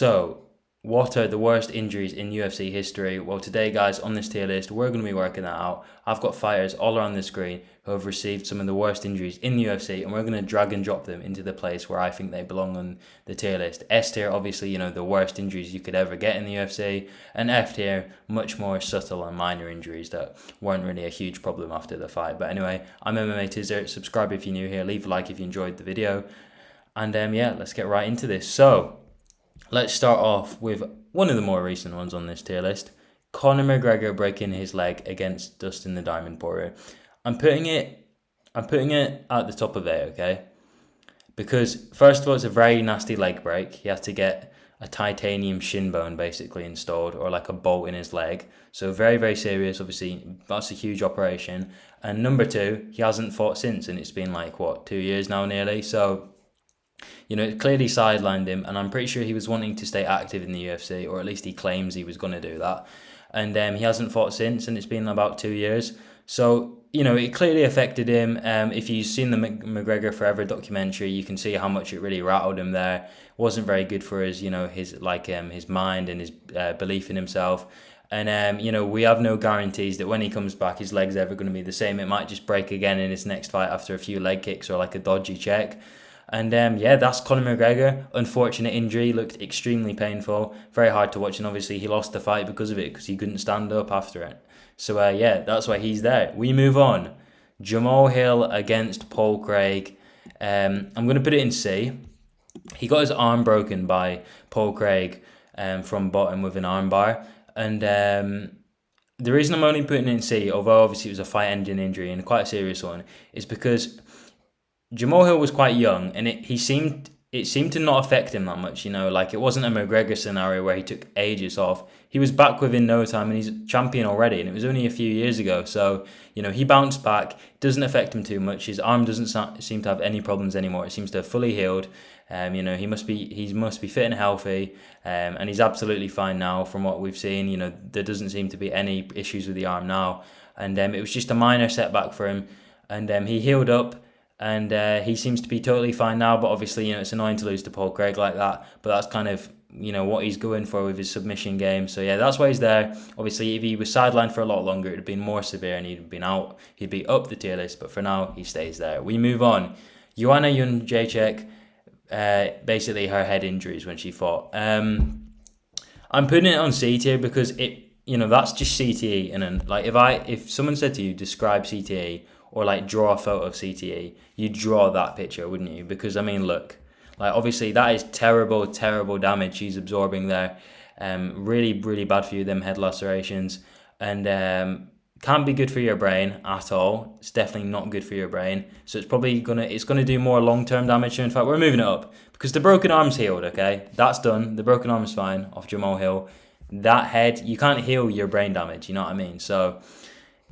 So, what are the worst injuries in UFC history? Well, today, guys, on this tier list, we're going to be working that out. I've got fighters all around the screen who have received some of the worst injuries in the UFC, and we're going to drag and drop them into the place where I think they belong on the tier list. S tier, obviously, the worst injuries you could ever get in the UFC, and F tier, much more subtle and minor injuries that weren't really a huge problem after the fight. But anyway, I'm MMA Tizzer. Subscribe if you're new here, leave a like if you enjoyed the video, and let's get right into this. So, let's start off with one of the more recent ones on this tier list. Conor McGregor breaking his leg against Dustin the Diamond Porter. I'm putting it at the top of it, okay? Because first of all, it's a very nasty leg break. He had to get a titanium shin bone basically installed, or like a bolt in his leg. So very, very serious. Obviously, that's a huge operation. And number two, he hasn't fought since, and it's been 2 years now nearly. So it clearly sidelined him, and I'm pretty sure he was wanting to stay active in the UFC, or at least he claims he was going to do that. And he hasn't fought since, and it's been about 2 years. So, it clearly affected him. If you've seen the McGregor Forever documentary, you can see how much it really rattled him there. It wasn't very good for his, his mind and his belief in himself. And, we have no guarantees that when he comes back, his leg's ever going to be the same. It might just break again in his next fight after a few leg kicks or a dodgy check. And that's Conor McGregor. Unfortunate injury, looked extremely painful, very hard to watch, and obviously he lost the fight because of it, because he couldn't stand up after it. So that's why he's there. We move on. Jamal Hill against Paul Craig. I'm going to put it in C. He got his arm broken by Paul Craig from bottom with an arm bar. And the reason I'm only putting it in C, although obviously it was a fight-ending injury and quite a serious one, is because Jamal Hill was quite young, and it seemed to not affect him that much, it wasn't a McGregor scenario where he took ages off. He was back within no time, and he's champion already, and it was only a few years ago. So, he bounced back. It doesn't affect him too much. His arm doesn't seem to have any problems anymore. It seems to have fully healed. He must be fit and healthy, and he's absolutely fine now from what we've seen. There doesn't seem to be any issues with the arm now, and it was just a minor setback for him, and he healed up. And he seems to be totally fine now, but obviously, it's annoying to lose to Paul Craig like that. But that's kind of, what he's going for with his submission game. So that's why he's there. Obviously, if he was sidelined for a lot longer, it would have been more severe and he'd been out. He'd be up the tier list, but for now, he stays there. We move on. Joanna Jędrzejczyk, basically her head injuries when she fought. I'm putting it on C tier because that's just CTE. And then, if someone said to you, describe CTE, or draw a photo of CTE, you'd draw that picture, wouldn't you? Because, look, obviously that is terrible, terrible damage she's absorbing there. Really, really bad for you, them head lacerations. And can't be good for your brain at all. It's definitely not good for your brain. So it's probably gonna do more long-term damage. In fact, we're moving it up because the broken arm's healed, okay? That's done. The broken arm's fine off Jamal Hill. That head, you can't heal your brain damage, you know what I mean? So,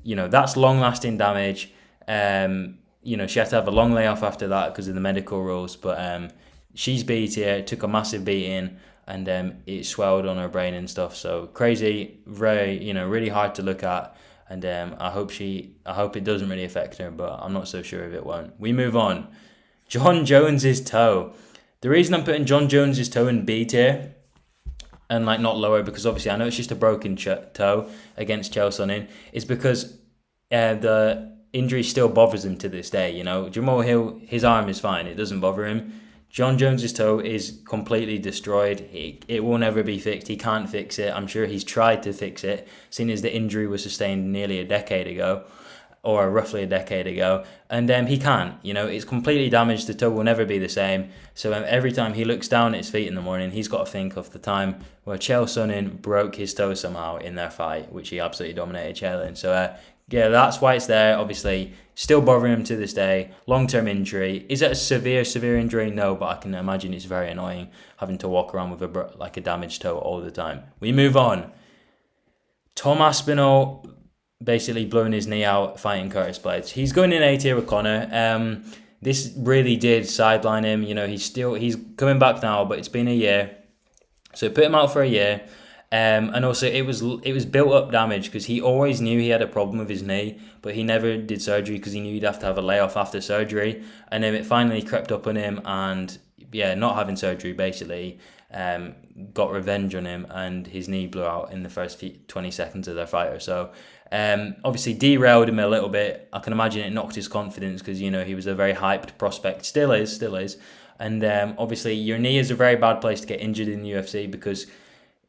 that's long-lasting damage. She had to have a long layoff after that because of the medical rules, but she's B tier, took a massive beating, and it swelled on her brain and stuff. So crazy, very, really hard to look at, and I hope it doesn't really affect her, but I'm not so sure if it won't. We move on. John Jones's toe. The reason I'm putting John Jones's toe in B tier and not lower, because obviously I know it's just a broken toe against Chael Sonnen, is because the injury still bothers him to this day. Jamal Hill, his arm is fine, it doesn't bother him. John Jones's toe is completely destroyed. It will never be fixed. He can't fix it. I'm sure he's tried to fix it, seeing as the injury was sustained nearly a decade ago, or roughly a decade ago, and he can't. It's completely damaged. The toe will never be the same. So every time he looks down at his feet in the morning, he's got to think of the time where Chael Sonnen broke his toe somehow in their fight, which he absolutely dominated Chael in. So that's why it's there. Obviously, still bothering him to this day. Long-term injury. Is it a severe injury? No, but I can imagine it's very annoying having to walk around with a damaged toe all the time. We move on. Tom Aspinall basically blowing his knee out fighting Curtis Blades. He's going in A tier with Conor. This really did sideline him. He's coming back now, but it's been a year. So put him out for a year. And also it was built up damage because he always knew he had a problem with his knee, but he never did surgery because he knew he'd have to have a layoff after surgery. And then it finally crept up on him, and not having surgery basically got revenge on him, and his knee blew out in the first 20 seconds of their fight. So obviously derailed him a little bit. I can imagine it knocked his confidence because, you know, he was a very hyped prospect, still is. And obviously your knee is a very bad place to get injured in the UFC because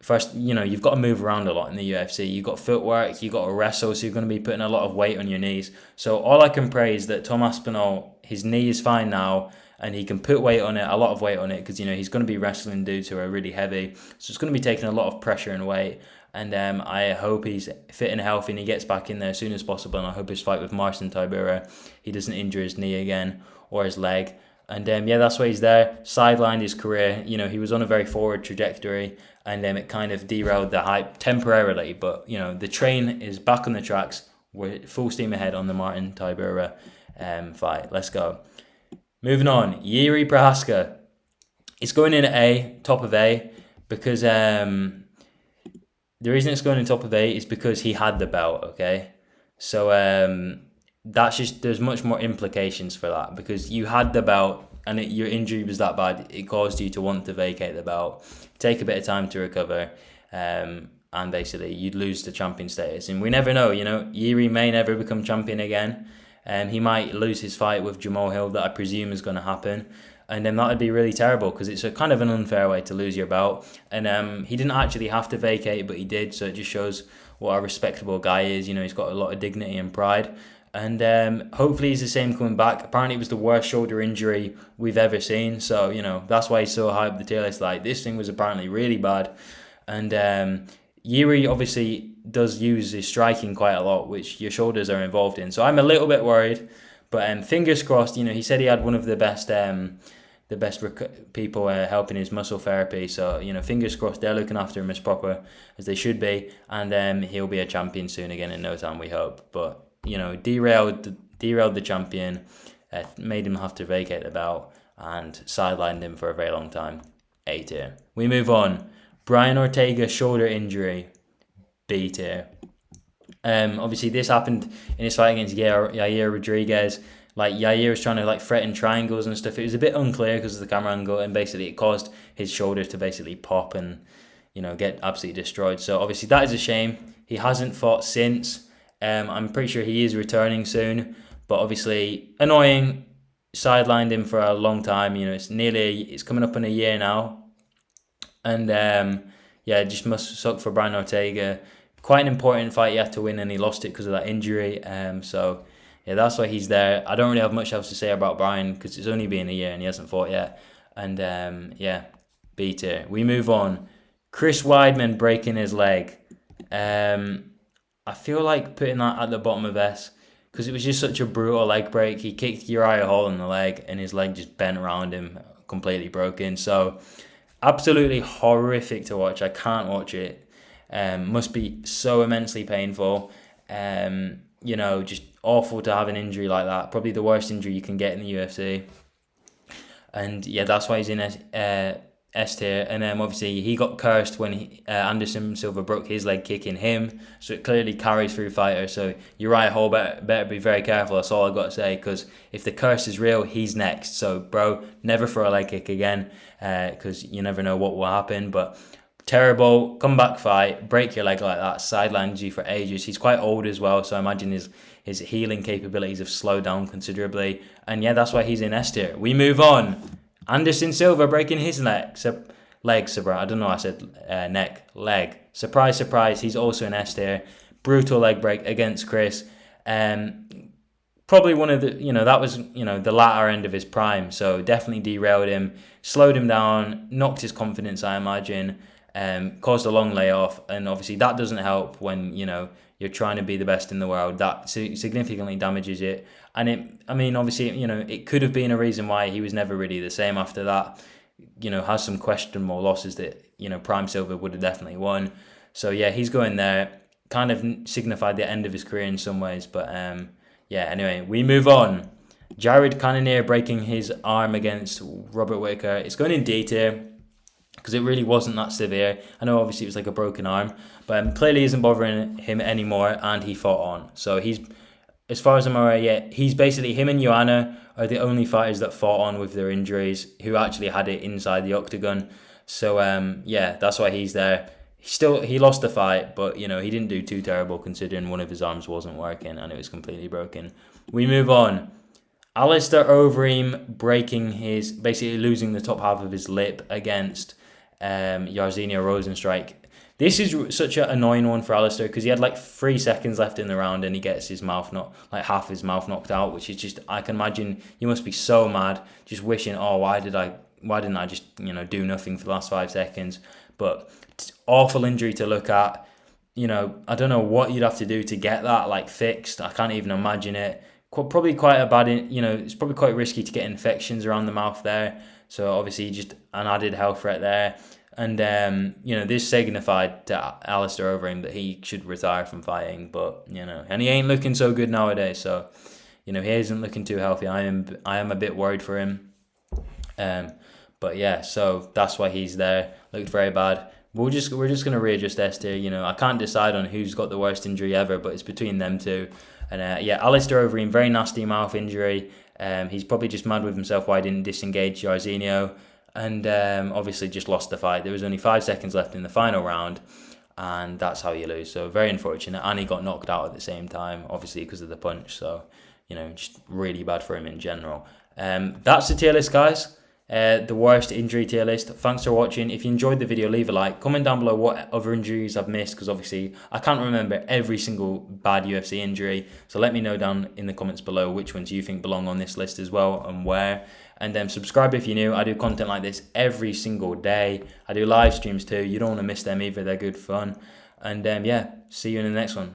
first, you know, you've got to move around a lot in the UFC. You've got footwork, you've got to wrestle, so you're going to be putting a lot of weight on your knees. So all I can pray is that Tom Aspinall, his knee is fine now, and he can put weight on it, a lot of weight on it, because, you know, he's going to be wrestling dudes who are really heavy. So it's going to be taking a lot of pressure and weight. And I hope he's fit and healthy and he gets back in there as soon as possible. And I hope his fight with Marcin Tybura, he doesn't injure his knee again or his leg. And that's why he's there. Sidelined his career. You know, he was on a very forward trajectory, and it kind of derailed the hype temporarily. But, you know, the train is back on the tracks. We're full steam ahead on the Marcin Tybura fight. Let's go. Moving on, Jiří Procházka. It's going in at A, top of A, because the reason it's going in top of A is because he had the belt, okay? So that's just, there's much more implications for that, because you had the belt and your injury was that bad, it caused you to want to vacate the belt, take a bit of time to recover, and basically you'd lose the champion status. And we never know, you know, Jiří may never become champion again. He might lose his fight with Jamal Hill, that I presume is going to happen. And then that would be really terrible because it's a kind of an unfair way to lose your belt. And he didn't actually have to vacate, but he did. So it just shows what a respectable guy is. You know, he's got a lot of dignity and pride. And hopefully he's the same coming back. Apparently it was the worst shoulder injury we've ever seen. So, you know, that's why he's so high up the tier list. Like, this thing was apparently really bad. And Jiří obviously does use his striking quite a lot, which your shoulders are involved in. So I'm a little bit worried, but fingers crossed. You know, he said he had one of the best people helping his muscle therapy. So, you know, fingers crossed they're looking after him as proper as they should be, and he'll be a champion soon again in no time, we hope. But, you know, derailed the champion, made him have to vacate the belt, and sidelined him for a very long time. A tier. We move on. Brian Ortega shoulder injury, B tier. Obviously this happened in his fight against Yair Rodriguez. Like, Yair was trying to like threaten triangles and stuff. It was a bit unclear because of the camera angle, and basically it caused his shoulder to basically pop and, you know, get absolutely destroyed. So obviously that is a shame. He hasn't fought since. I'm pretty sure he is returning soon, but obviously annoying. Sidelined him for a long time. You know, it's coming up in a year now. And it just must suck for Brian Ortega. Quite an important fight he had to win, and he lost it because of that injury. So yeah, that's why he's there. I don't really have much else to say about Brian because it's only been a year and he hasn't fought yet. And B tier. We move on. Chris Weidman breaking his leg. I feel like putting that at the bottom of S because it was just such a brutal leg break. He kicked Uriah Hall in the leg and his leg just bent around him, completely broken. So absolutely horrific to watch. I can't watch it. Must be so immensely painful. You know, just awful to have an injury like that. Probably the worst injury you can get in the UFC. And yeah, that's why he's in S tier. And obviously he got cursed when Anderson Silva broke his leg kicking him. So it clearly carries through fighters. So Uriah Hall better be very careful. That's all I got to say. Because if the curse is real, he's next. So bro, never throw a leg kick again. Because you never know what will happen. But terrible comeback fight, break your leg like that, sidelines you for ages. He's quite old as well, so I imagine his healing capabilities have slowed down considerably. And yeah, that's why he's in S tier. We move on. Anderson Silva breaking his leg. I don't know, I said leg. Surprise, surprise, he's also in S tier. Brutal leg break against Chris. Probably one of the, that was, the latter end of his prime. So definitely derailed him, slowed him down, knocked his confidence, I imagine. Caused a long layoff, and obviously that doesn't help when you're trying to be the best in the world. That significantly damages it, and obviously it could have been a reason why he was never really the same after that. Has some questionable losses that Prime Silver would have definitely won. So yeah, he's going there. Kind of signified the end of his career in some ways, but anyway, we move on. Jared Cannonier breaking his arm against Robert Whittaker. It's going in D tier, because it really wasn't that severe. I know obviously it was like a broken arm, but clearly isn't bothering him anymore, and he fought on. So he's, as far as I'm aware, he's basically, him and Joanna are the only fighters that fought on with their injuries, who actually had it inside the octagon. So yeah, that's why he's there. He lost the fight, but he didn't do too terrible considering one of his arms wasn't working and it was completely broken. We move on. Alistair Overeem basically losing the top half of his lip against Jairzinho Rozenstruik. This is such an annoying one for Alistair because he had like 3 seconds left in the round and he gets his mouth half his mouth knocked out, which is just, I can imagine you must be so mad, just wishing, oh, why didn't I just do nothing for the last 5 seconds? But it's awful injury to look at. I don't know what you'd have to do to get that like fixed. I can't even imagine it. Probably quite a bad, it's probably quite risky to get infections around the mouth there. So obviously just an added health threat there. And, this signified to Alistair Overeem that he should retire from fighting. But, and he ain't looking so good nowadays. So, he isn't looking too healthy. I am a bit worried for him. But yeah, so that's why he's there. Looked very bad. We're just going to readjust here. I can't decide on who's got the worst injury ever, but it's between them two. And Alistair Overeem, very nasty mouth injury. He's probably just mad with himself why he didn't disengage Jairzinho. And obviously just lost the fight. There was only 5 seconds left in the final round, and that's how you lose. So very unfortunate. And he got knocked out at the same time, obviously because of the punch. So, just really bad for him in general. That's the tier list, guys. The worst injury tier list. Thanks for watching. If you enjoyed the video, leave a like. Comment down below what other injuries I've missed, because obviously I can't remember every single bad UFC injury. So let me know down in the comments below which ones you think belong on this list as well and where. And then subscribe if you're new. I do content like this every single day. I do live streams too. You don't want to miss them either. They're good fun. And yeah, see you in the next one.